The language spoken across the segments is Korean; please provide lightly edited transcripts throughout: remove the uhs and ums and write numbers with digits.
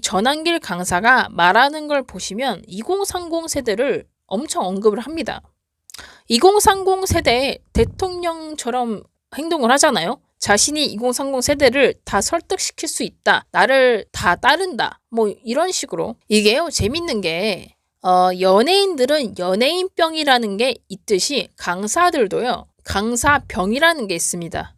전한길 강사가 말하는 걸 보시면 2030 세대를 엄청 언급을 합니다. 2030 세대에 대통령처럼 행동을 하잖아요. 자신이 2030 세대를 다 설득시킬 수 있다. 나를 다 따른다. 뭐 이런 식으로. 이게요, 재밌는 게 연예인들은 연예인병이라는 게 있듯이 강사들도요, 강사병이라는 게 있습니다.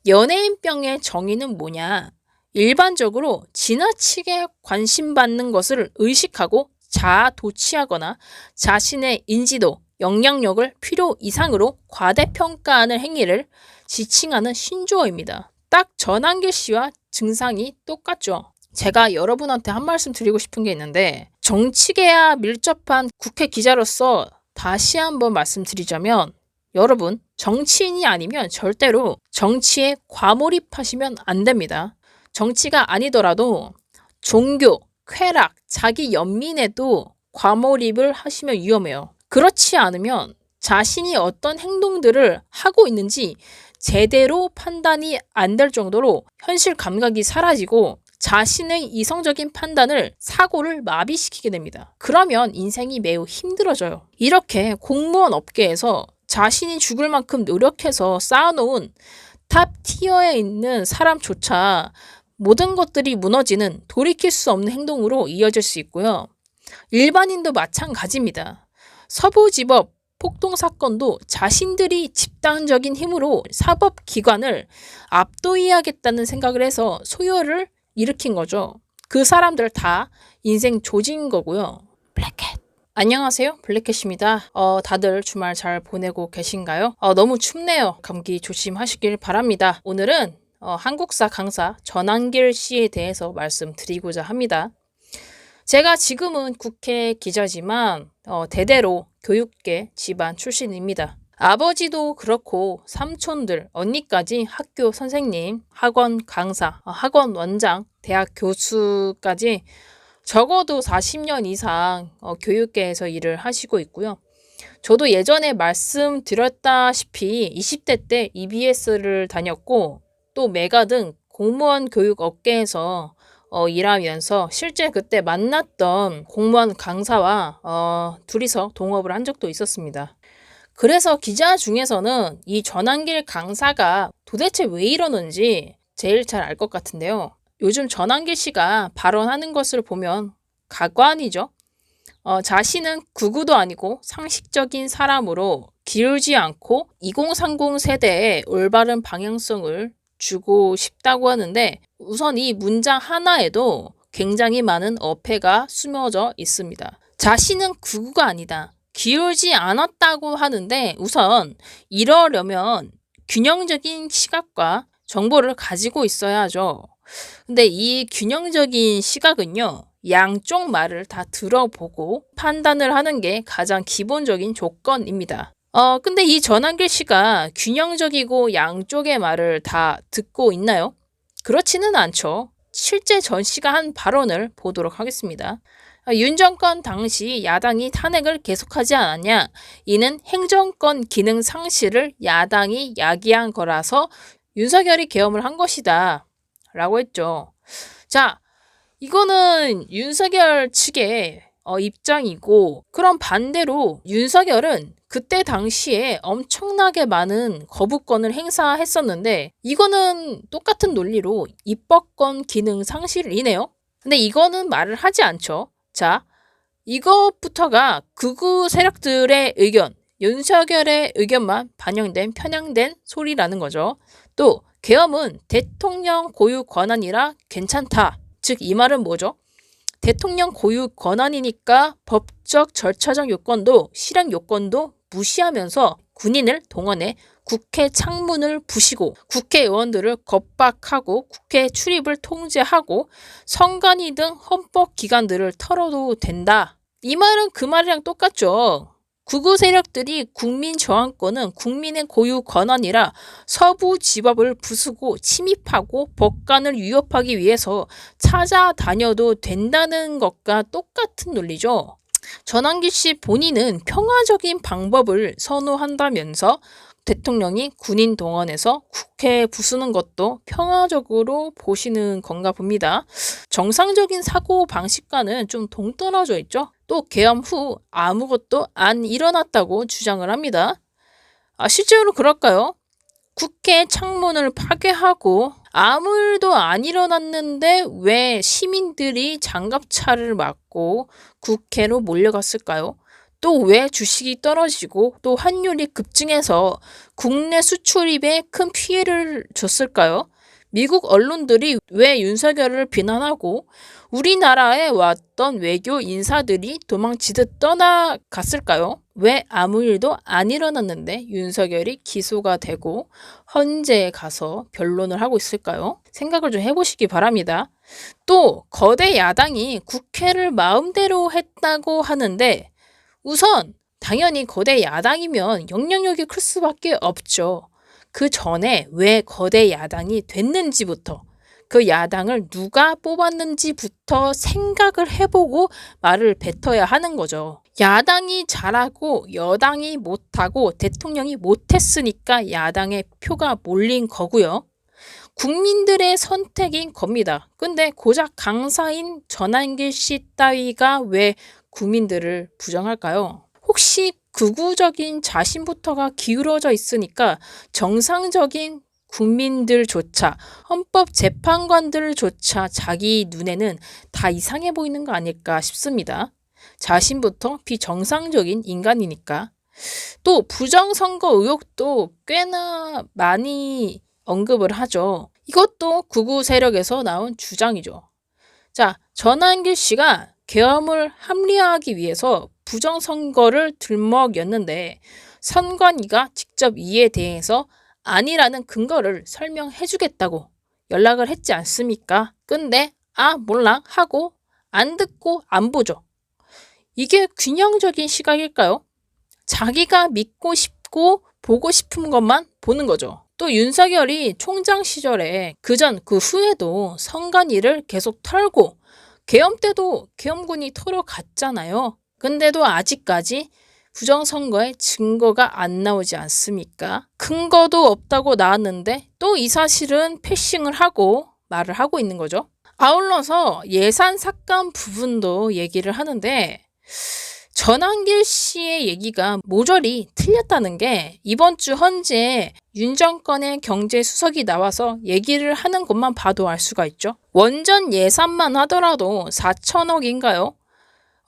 연예인병의 정의는 뭐냐? 일반적으로 지나치게 관심받는 것을 의식하고 자아도취하거나 자신의 인지도, 영향력을 필요 이상으로 과대평가하는 행위를 지칭하는 신조어입니다. 딱 전한길 씨와 증상이 똑같죠. 제가 여러분한테 한 말씀 드리고 싶은 게 있는데, 정치계와 밀접한 국회 기자로서 다시 한번 말씀드리자면, 여러분, 정치인이 아니면 절대로 정치에 과몰입하시면 안 됩니다. 정치가 아니더라도 종교, 쾌락, 자기 연민에도 과몰입을 하시면 위험해요. 그렇지 않으면 자신이 어떤 행동들을 하고 있는지 제대로 판단이 안 될 정도로 현실 감각이 사라지고 자신의 이성적인 판단을, 사고를 마비시키게 됩니다. 그러면 인생이 매우 힘들어져요. 이렇게 공무원 업계에서 자신이 죽을 만큼 노력해서 쌓아놓은 탑 티어에 있는 사람조차 모든 것들이 무너지는 돌이킬 수 없는 행동으로 이어질 수 있고요. 일반인도 마찬가지입니다. 서부지법 폭동 사건도 자신들이 집단적인 힘으로 사법기관을 압도해야겠다는 생각을 해서 소요를 일으킨 거죠. 그 사람들 다 인생 조진 거고요. 블랙캣. 안녕하세요, 블랙캣입니다. 다들 주말 잘 보내고 계신가요? 너무 춥네요. 감기 조심하시길 바랍니다. 오늘은 한국사 강사 전한길 씨에 대해서 말씀드리고자 합니다. 제가 지금은 국회 기자지만 대대로 교육계 집안 출신입니다. 아버지도 그렇고 삼촌들, 언니까지 학교 선생님, 학원 강사, 학원 원장, 대학 교수까지 적어도 40년 이상 교육계에서 일을 하시고 있고요. 저도 예전에 말씀드렸다시피 20대 때 EBS를 다녔고 또 메가 등 공무원 교육 업계에서 일하면서 실제 그때 만났던 공무원 강사와 둘이서 동업을 한 적도 있었습니다. 그래서 기자 중에서는 이 전한길 강사가 도대체 왜 이러는지 제일 잘 알 것 같은데요. 요즘 전한길 씨가 발언하는 것을 보면 가관이죠. 자신은 극우도 아니고 상식적인 사람으로 기울지 않고 2030 세대에 올바른 방향성을 주고 싶다고 하는데, 우선 이 문장 하나에도 굉장히 많은 어폐가 숨어져 있습니다. 자신은 극우가 아니다, 기울지 않았다고 하는데, 우선 이러려면 균형적인 시각과 정보를 가지고 있어야 하죠. 근데 이 균형적인 시각은요, 양쪽 말을 다 들어보고 판단을 하는 게 가장 기본적인 조건입니다. 근데 이 전한길 씨가 균형적이고 양쪽의 말을 다 듣고 있나요? 그렇지는 않죠. 실제 전 씨가 한 발언을 보도록 하겠습니다. 윤 정권 당시 야당이 탄핵을 계속하지 않았냐? 이는 행정권 기능 상실을 야당이 야기한 거라서 윤석열이 계엄을 한 것이다 라고 했죠. 자, 이거는 윤석열 측의 입장이고, 그럼 반대로 윤석열은 그때 당시에 엄청나게 많은 거부권을 행사했었는데, 이거는 똑같은 논리로 입법권 기능 상실이네요. 근데 이거는 말을 하지 않죠. 자, 이것부터가 극우 세력들의 의견, 윤석열의 의견만 반영된 편향된 소리라는 거죠. 또 계엄은 대통령 고유 권한이라 괜찮다. 즉 이 말은 뭐죠? 대통령 고유 권한이니까 법적 절차적 요건도 실행 요건도 무시하면서 군인을 동원해 국회 창문을 부시고 국회의원들을 겁박하고 국회 출입을 통제하고 선관위 등 헌법기관들을 털어도 된다. 이 말은 그 말이랑 똑같죠. 극우 세력들이 국민 저항권은 국민의 고유 권한이라 서부지법을 부수고 침입하고 법관을 위협하기 위해서 찾아다녀도 된다는 것과 똑같은 논리죠. 전한길 씨 본인은 평화적인 방법을 선호한다면서 대통령이 군인 동원해서 국회 부수는 것도 평화적으로 보시는 건가 봅니다. 정상적인 사고 방식과는 좀 동떨어져 있죠. 또 계엄 후 아무것도 안 일어났다고 주장을 합니다. 실제로 그럴까요? 국회 창문을 파괴하고 아무 일도 안 일어났는데 왜 시민들이 장갑차를 맞고 국회로 몰려갔을까요? 또 왜 주식이 떨어지고 또 환율이 급증해서 국내 수출입에 큰 피해를 줬을까요? 미국 언론들이 왜 윤석열을 비난하고 우리나라에 왔던 외교 인사들이 도망치듯 떠나갔을까요? 왜 아무 일도 안 일어났는데 윤석열이 기소가 되고 헌재에 가서 변론을 하고 있을까요? 생각을 좀 해보시기 바랍니다. 또 거대 야당이 국회를 마음대로 했다고 하는데 우선 당연히 거대 야당이면 영향력이 클 수밖에 없죠. 그 전에 왜 거대 야당이 됐는지부터 그 야당을 누가 뽑았는지부터 생각을 해보고 말을 뱉어야 하는 거죠. 야당이 잘하고 여당이 못하고 대통령이 못했으니까 야당의 표가 몰린 거고요. 국민들의 선택인 겁니다. 근데 고작 강사인 전한길 씨 따위가 왜 국민들을 부정할까요? 혹시 극우적인 자신부터가 기울어져 있으니까 정상적인 국민들조차 헌법재판관들조차 자기 눈에는 다 이상해 보이는 거 아닐까 싶습니다. 자신부터 비정상적인 인간이니까. 또 부정선거 의혹도 꽤나 많이 언급을 하죠. 이것도 극우 세력에서 나온 주장이죠. 자, 전한길 씨가 계엄을 합리화하기 위해서 부정선거를 들먹였는데 선관위가 직접 이에 대해서 아니라는 근거를 설명해 주겠다고 연락을 했지 않습니까? 근데 몰라 하고 안 듣고 안 보죠. 이게 균형적인 시각일까요? 자기가 믿고 싶고 보고 싶은 것만 보는 거죠. 또 윤석열이 총장 시절에 그전 그 후에도 선관위를 계속 털고 계엄 때도 계엄군이 털어갔잖아요. 근데도 아직까지 부정선거에 증거가 안 나오지 않습니까? 근거도 없다고 나왔는데 또 이 사실은 패싱을 하고 말을 하고 있는 거죠. 아울러서 예산 삭감 부분도 얘기를 하는데 전한길 씨의 얘기가 모조리 틀렸다는 게 이번 주 헌재에 윤 정권의 경제수석이 나와서 얘기를 하는 것만 봐도 알 수가 있죠. 원전 예산만 하더라도 4천억인가요?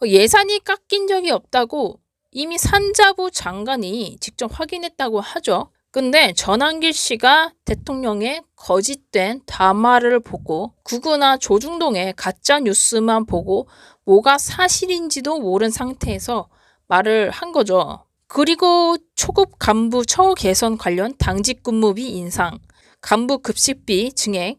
예산이 깎인 적이 없다고 이미 산자부 장관이 직접 확인했다고 하죠. 근데 전한길 씨가 대통령의 거짓된 담화를 보고 구구나 조중동의 가짜 뉴스만 보고 뭐가 사실인지도 모른 상태에서 말을 한 거죠. 그리고 초급 간부 처우 개선 관련 당직 근무비 인상, 간부 급식비 증액,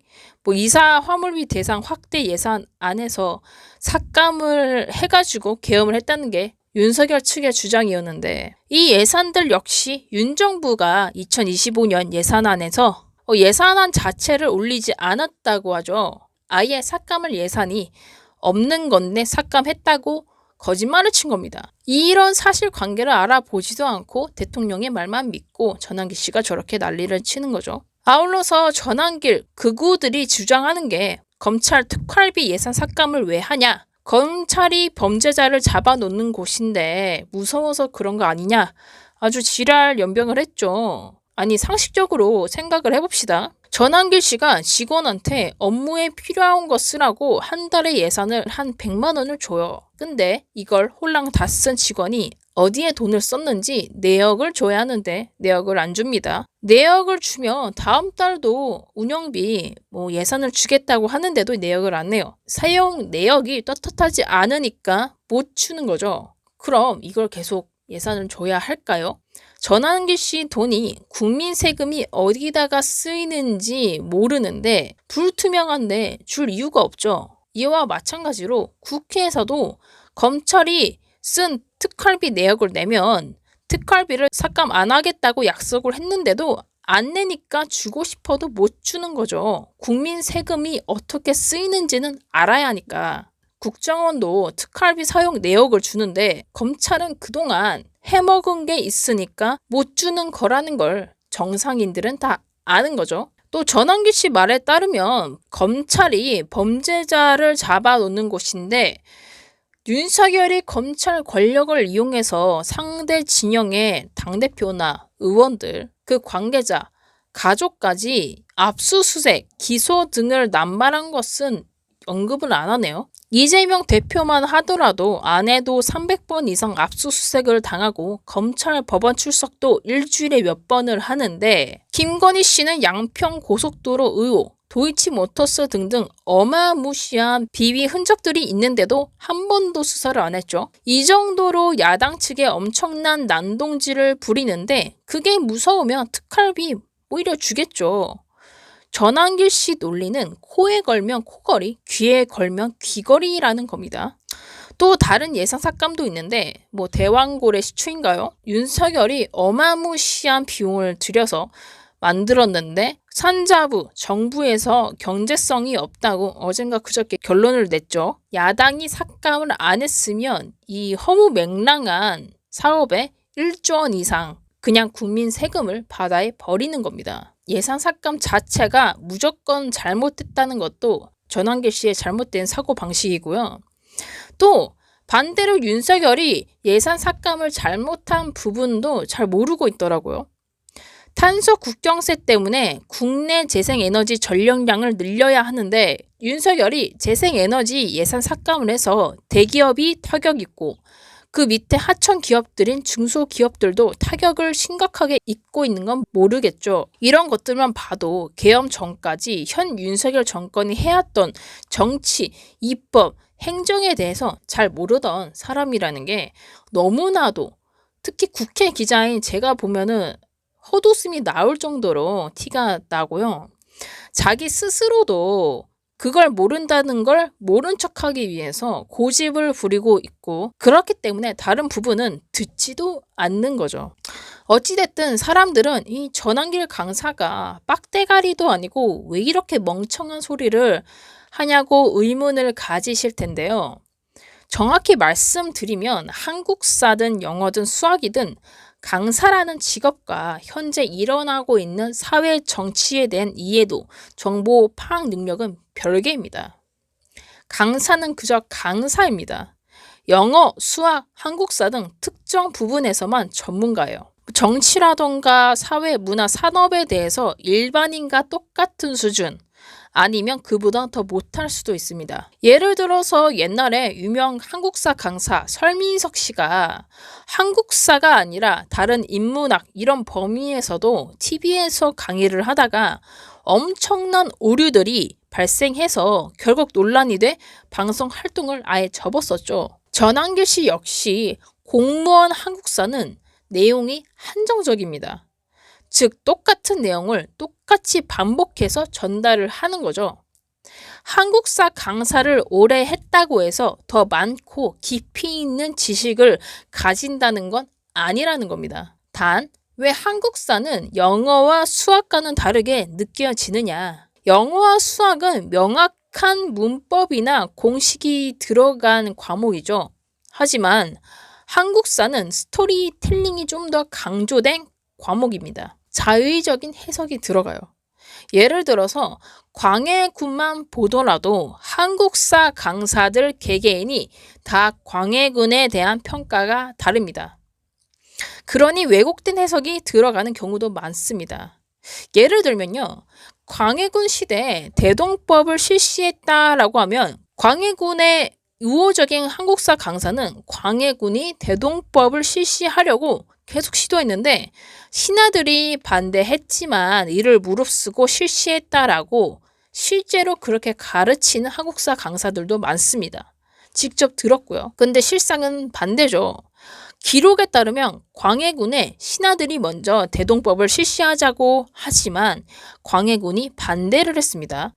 이사 화물비 대상 확대 예산 안에서 삭감을 해가지고 계엄을 했다는 게 윤석열 측의 주장이었는데 이 예산들 역시 윤 정부가 2025년 예산안에서 예산안 자체를 올리지 않았다고 하죠. 아예 삭감할 예산이 없는 건데 삭감했다고 거짓말을 친 겁니다. 이런 사실관계를 알아보지도 않고 대통령의 말만 믿고 전한길 씨가 저렇게 난리를 치는 거죠. 아울러서 전한길 극우들이 주장하는 게 검찰 특활비 예산 삭감을 왜 하냐? 검찰이 범죄자를 잡아놓는 곳인데 무서워서 그런 거 아니냐? 아주 지랄 연병을 했죠. 아니 상식적으로 생각을 해봅시다. 전한길 씨가 직원한테 업무에 필요한 거 쓰라고 한 달에 예산을 한 100만 원을 줘요. 근데 이걸 홀랑 다 쓴 직원이 어디에 돈을 썼는지 내역을 줘야 하는데 내역을 안 줍니다. 내역을 주면 다음 달도 운영비 예산을 주겠다고 하는데도 내역을 안 내요. 사용 내역이 떳떳하지 않으니까 못 주는 거죠. 그럼 이걸 계속 예산을 줘야 할까요? 전한길 씨 돈이 국민 세금이 어디다가 쓰이는지 모르는데 불투명한데 줄 이유가 없죠. 이와 마찬가지로 국회에서도 검찰이 쓴 특활비 내역을 내면 특활비를 삭감 안 하겠다고 약속을 했는데도 안 내니까 주고 싶어도 못 주는 거죠. 국민 세금이 어떻게 쓰이는지는 알아야 하니까. 국정원도 특활비 사용 내역을 주는데 검찰은 그동안 해먹은 게 있으니까 못 주는 거라는 걸 정상인들은 다 아는 거죠. 또 전환기 씨 말에 따르면 검찰이 범죄자를 잡아놓는 곳인데 윤석열이 검찰 권력을 이용해서 상대 진영의 당대표나 의원들, 그 관계자, 가족까지 압수수색, 기소 등을 남발한 것은 언급을 안 하네요. 이재명 대표만 하더라도 아내도 300번 이상 압수수색을 당하고 검찰 법원 출석도 일주일에 몇 번을 하는데 김건희 씨는 양평 고속도로 의혹, 도이치모터스 등등 어마무시한 비위 흔적들이 있는데도 한 번도 수사를 안 했죠. 이 정도로 야당 측에 엄청난 난동질을 부리는데 그게 무서우면 특활비 오히려 주겠죠. 전환길 씨 논리는 코에 걸면 코걸이, 귀에 걸면 귀걸이라는 겁니다. 또 다른 예상 삭감도 있는데 대왕고래 시추인가요? 윤석열이 어마무시한 비용을 들여서 만들었는데 산자부, 정부에서 경제성이 없다고 어젠가 그저께 결론을 냈죠. 야당이 삭감을 안 했으면 이 허무맹랑한 사업에 1조 원 이상 그냥 국민 세금을 바다에 버리는 겁니다. 예산 삭감 자체가 무조건 잘못됐다는 것도 전환길 씨의 잘못된 사고방식이고요. 또 반대로 윤석열이 예산 삭감을 잘못한 부분도 잘 모르고 있더라고요. 탄소 국경세 때문에 국내 재생에너지 전력량을 늘려야 하는데 윤석열이 재생에너지 예산 삭감을 해서 대기업이 타격 입고 그 밑에 하청 기업들인 중소기업들도 타격을 심각하게 입고 있는 건 모르겠죠. 이런 것들만 봐도 계엄 전까지 현 윤석열 정권이 해왔던 정치, 입법, 행정에 대해서 잘 모르던 사람이라는 게 너무나도 특히 국회 기자인 제가 보면은 헛웃음이 나올 정도로 티가 나고요. 자기 스스로도 그걸 모른다는 걸 모른 척하기 위해서 고집을 부리고 있고 그렇기 때문에 다른 부분은 듣지도 않는 거죠. 어찌됐든 사람들은 이 전환길 강사가 빡대가리도 아니고 왜 이렇게 멍청한 소리를 하냐고 의문을 가지실 텐데요. 정확히 말씀드리면 한국사든 영어든 수학이든 강사라는 직업과 현재 일어나고 있는 사회 정치에 대한 이해도, 정보 파악 능력은 별개입니다. 강사는 그저 강사입니다. 영어, 수학, 한국사 등 특정 부분에서만 전문가예요. 정치라던가 사회, 문화, 산업에 대해서 일반인과 똑같은 수준, 아니면 그보다 더 못할 수도 있습니다. 예를 들어서 옛날에 유명 한국사 강사 설민석 씨가 한국사가 아니라 다른 인문학 이런 범위에서도 TV에서 강의를 하다가 엄청난 오류들이 발생해서 결국 논란이 돼 방송 활동을 아예 접었었죠. 전환길 씨 역시 공무원 한국사는 내용이 한정적입니다. 즉 똑같은 내용을 똑같이 반복해서 전달을 하는 거죠. 한국사 강사를 오래 했다고 해서 더 많고 깊이 있는 지식을 가진다는 건 아니라는 겁니다. 단, 왜 한국사는 영어와 수학과는 다르게 느껴지느냐? 영어와 수학은 명확한 문법이나 공식이 들어간 과목이죠. 하지만 한국사는 스토리텔링이 좀 더 강조된 과목입니다. 자의적인 해석이 들어가요. 예를 들어서 광해군만 보더라도 한국사 강사들 개개인이 다 광해군에 대한 평가가 다릅니다. 그러니 왜곡된 해석이 들어가는 경우도 많습니다. 예를 들면요. 광해군 시대에 대동법을 실시했다라고 하면 광해군의 우호적인 한국사 강사는 광해군이 대동법을 실시하려고 계속 시도했는데 신하들이 반대했지만 이를 무릅쓰고 실시했다라고 실제로 그렇게 가르치는 한국사 강사들도 많습니다. 직접 들었고요. 근데 실상은 반대죠. 기록에 따르면 광해군의 신하들이 먼저 대동법을 실시하자고 하지만 광해군이 반대를 했습니다.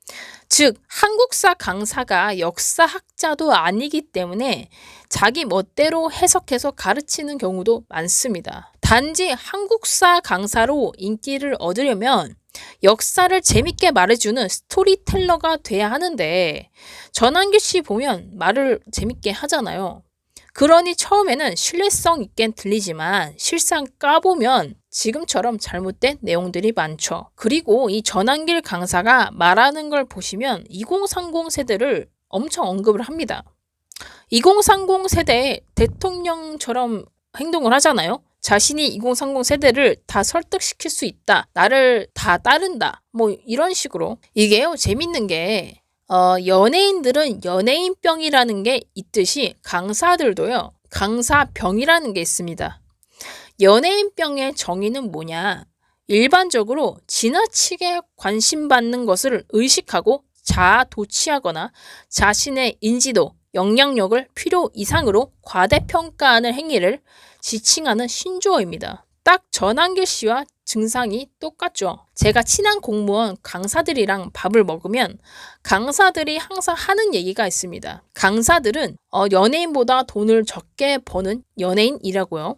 즉 한국사 강사가 역사학자도 아니기 때문에 자기 멋대로 해석해서 가르치는 경우도 많습니다. 단지 한국사 강사로 인기를 얻으려면 역사를 재밌게 말해주는 스토리텔러가 돼야 하는데 전환길 씨 보면 말을 재밌게 하잖아요. 그러니 처음에는 신뢰성 있게 들리지만 실상 까보면 지금처럼 잘못된 내용들이 많죠. 그리고 이 전환길 강사가 말하는 걸 보시면 2030 세대를 엄청 언급을 합니다. 2030 세대 대통령처럼 행동을 하잖아요. 자신이 2030 세대를 다 설득시킬 수 있다. 나를 다 따른다. 뭐 이런 식으로. 이게요, 재밌는 게 연예인들은 연예인병이라는 게 있듯이 강사들도요, 강사병이라는 게 있습니다. 연예인병의 정의는 뭐냐? 일반적으로 지나치게 관심받는 것을 의식하고 자아도취하거나 자신의 인지도, 영향력을 필요 이상으로 과대평가하는 행위를 지칭하는 신조어입니다. 딱 전환길 씨와 증상이 똑같죠. 제가 친한 공무원 강사들이랑 밥을 먹으면 강사들이 항상 하는 얘기가 있습니다. 강사들은 연예인보다 돈을 적게 버는 연예인이라고요.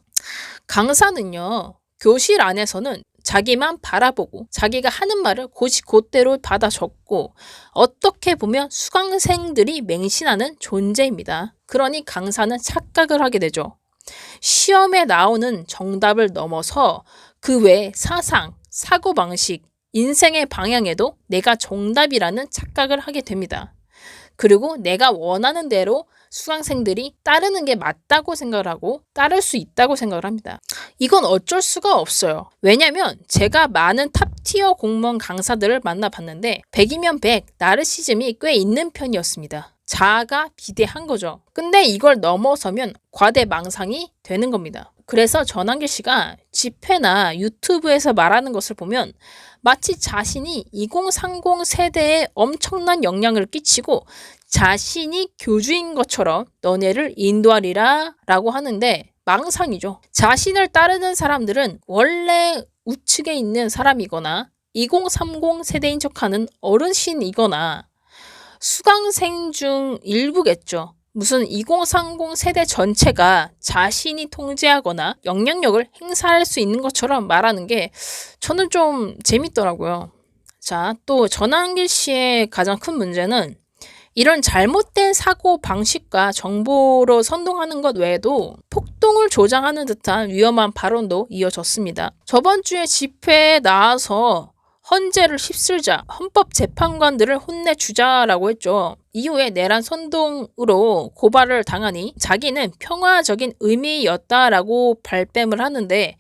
강사는요, 교실 안에서는 자기만 바라보고 자기가 하는 말을 곧대로 받아 적고 어떻게 보면 수강생들이 맹신하는 존재입니다. 그러니 강사는 착각을 하게 되죠. 시험에 나오는 정답을 넘어서 그 외 사상, 사고방식, 인생의 방향에도 내가 정답이라는 착각을 하게 됩니다. 그리고 내가 원하는 대로 수강생들이 따르는 게 맞다고 생각을 하고 따를 수 있다고 생각을 합니다. 이건 어쩔 수가 없어요. 왜냐면 제가 많은 탑티어 공무원 강사들을 만나봤는데 100이면 100 나르시즘이 꽤 있는 편이었습니다. 자아가 비대한 거죠. 근데 이걸 넘어서면 과대망상이 되는 겁니다. 그래서 전환길 씨가 집회나 유튜브에서 말하는 것을 보면 마치 자신이 2030 세대에 엄청난 영향을 끼치고 자신이 교주인 것처럼 너네를 인도하리라 라고 하는데 망상이죠. 자신을 따르는 사람들은 원래 우측에 있는 사람이거나 2030 세대인 척하는 어르신이거나 수강생 중 일부겠죠. 무슨 2030 세대 전체가 자신이 통제하거나 영향력을 행사할 수 있는 것처럼 말하는 게 저는 좀 재밌더라고요. 자, 또 전환길 씨의 가장 큰 문제는 이런 잘못된 사고 방식과 정보로 선동하는 것 외에도 폭동을 조장하는 듯한 위험한 발언도 이어졌습니다. 저번 주에 집회에 나와서 헌재를 휩쓸자, 헌법재판관들을 혼내주자라고 했죠. 이후에 내란 선동으로 고발을 당하니 자기는 평화적인 의미였다라고 발뺌을 하는데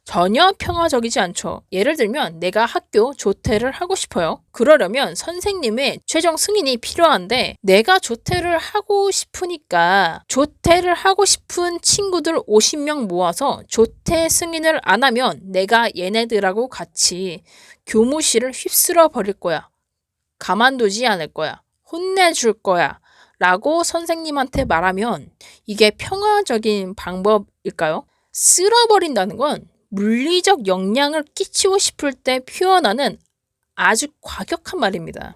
전혀 평화적이지 않죠. 예를 들면 내가 학교 조퇴를 하고 싶어요. 그러려면 선생님의 최종 승인이 필요한데 내가 조퇴를 하고 싶으니까 조퇴를 하고 싶은 친구들 50명 모아서 조퇴 승인을 안 하면 내가 얘네들하고 같이 교무실을 휩쓸어 버릴 거야. 가만두지 않을 거야. 혼내줄 거야. 라고 선생님한테 말하면 이게 평화적인 방법일까요? 쓸어버린다는 건 물리적 영향을 끼치고 싶을 때 표현하는 아주 과격한 말입니다.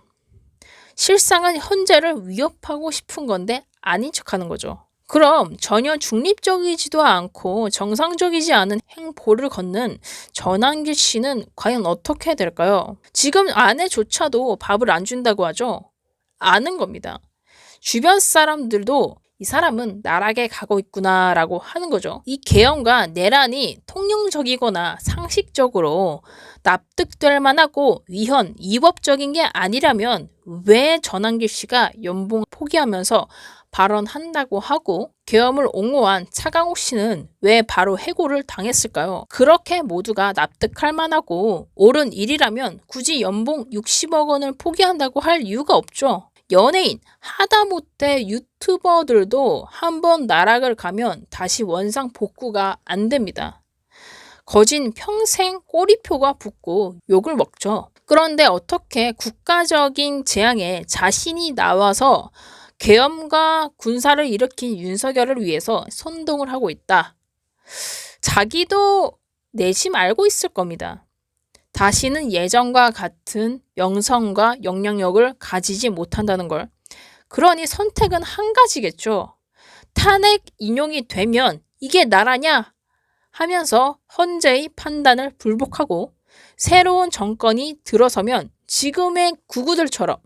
실상은 헌재를 위협하고 싶은 건데 아닌 척하는 거죠. 그럼 전혀 중립적이지도 않고 정상적이지 않은 행보를 걷는 전환길 씨는 과연 어떻게 해야 될까요? 지금 아내조차도 밥을 안 준다고 하죠. 아는 겁니다. 주변 사람들도 이 사람은 나락에 가고 있구나 라고 하는 거죠. 이 계엄과 내란이 통용적이거나 상식적으로 납득될 만하고 위법적인 게 아니라면 왜 전환길 씨가 연봉 포기하면서 발언한다고 하고 계엄을 옹호한 차강욱 씨는 왜 바로 해고를 당했을까요? 그렇게 모두가 납득할 만하고 옳은 일이라면 굳이 연봉 60억 원을 포기한다고 할 이유가 없죠. 연예인, 하다못해 유튜버들도 한번 나락을 가면 다시 원상 복구가 안 됩니다. 거진 평생 꼬리표가 붙고 욕을 먹죠. 그런데 어떻게 국가적인 재앙에 자신이 나와서 계엄과 군사를 일으킨 윤석열을 위해서 선동을 하고 있다. 자기도 내심 알고 있을 겁니다. 다시는 예전과 같은 명성과 영향력을 가지지 못한다는 걸. 그러니 선택은 한 가지겠죠. 탄핵 인용이 되면 이게 나라냐 하면서 헌재의 판단을 불복하고 새로운 정권이 들어서면 지금의 구구들처럼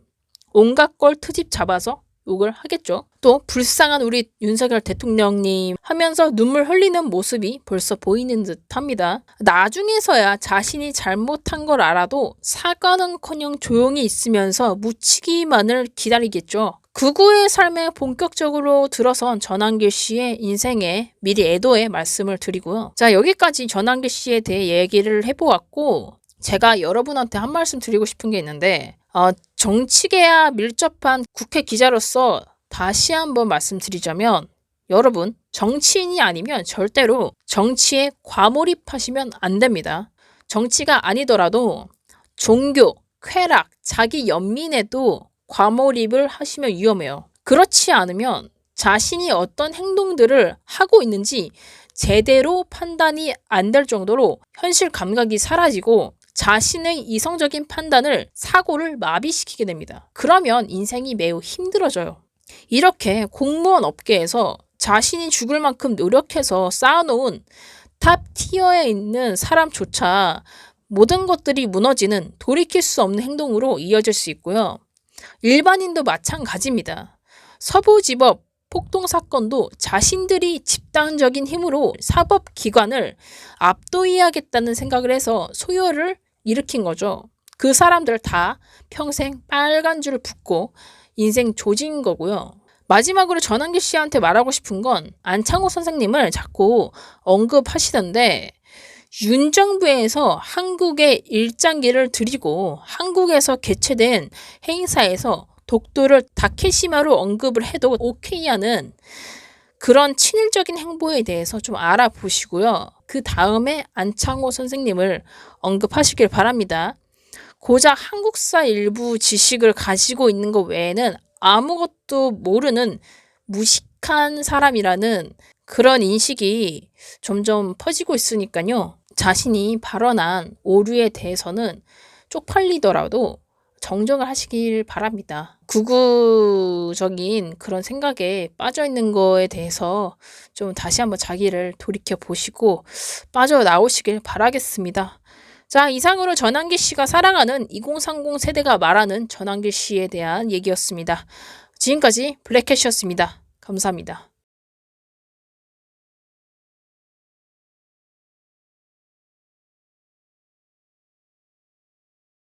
온갖 걸 트집 잡아서 욕을 하겠죠. 또 불쌍한 우리 윤석열 대통령님 하면서 눈물 흘리는 모습이 벌써 보이는 듯합니다. 나중에서야 자신이 잘못한 걸 알아도 사과는커녕 조용히 있으면서 묻히기만을 기다리겠죠. 구구의 삶에 본격적으로 들어선 전한길 씨의 인생에 미리 애도의 말씀을 드리고요. 자, 여기까지 전한길 씨에 대해 얘기를 해보았고, 제가 여러분한테 한 말씀 드리고 싶은 게 있는데, 정치계와 밀접한 국회 기자로서 다시 한번 말씀드리자면, 여러분, 정치인이 아니면 절대로 정치에 과몰입하시면 안 됩니다. 정치가 아니더라도 종교, 쾌락, 자기 연민에도 과몰입을 하시면 위험해요. 그렇지 않으면 자신이 어떤 행동들을 하고 있는지 제대로 판단이 안 될 정도로 현실 감각이 사라지고 자신의 이성적인 판단을, 사고를 마비시키게 됩니다. 그러면 인생이 매우 힘들어져요. 이렇게 공무원 업계에서 자신이 죽을 만큼 노력해서 쌓아놓은 탑 티어에 있는 사람조차 모든 것들이 무너지는 돌이킬 수 없는 행동으로 이어질 수 있고요. 일반인도 마찬가지입니다. 서부지법 폭동사건도 자신들이 집단적인 힘으로 사법기관을 압도해야겠다는 생각을 해서 소요를 일으킨 거죠. 그 사람들 다 평생 빨간 줄 붓고 인생 조진 거고요. 마지막으로 전한길 씨한테 말하고 싶은 건 안창호 선생님을 자꾸 언급하시던데 윤 정부에서 한국에 일장기를 드리고 한국에서 개최된 행사에서 독도를 다케시마로 언급을 해도 오케이 하는 그런 친일적인 행보에 대해서 좀 알아보시고요. 그 다음에 안창호 선생님을 언급하시길 바랍니다. 고작 한국사 일부 지식을 가지고 있는 것 외에는 아무것도 모르는 무식한 사람이라는 그런 인식이 점점 퍼지고 있으니까요. 자신이 발언한 오류에 대해서는 쪽팔리더라도 정정을 하시길 바랍니다. 구구적인 그런 생각에 빠져있는 거에 대해서 좀 다시 한번 자기를 돌이켜 보시고 빠져나오시길 바라겠습니다. 자, 이상으로 전한길 씨가 사랑하는 2030 세대가 말하는 전한길 씨에 대한 얘기였습니다. 지금까지 블랙캣이었습니다. 감사합니다.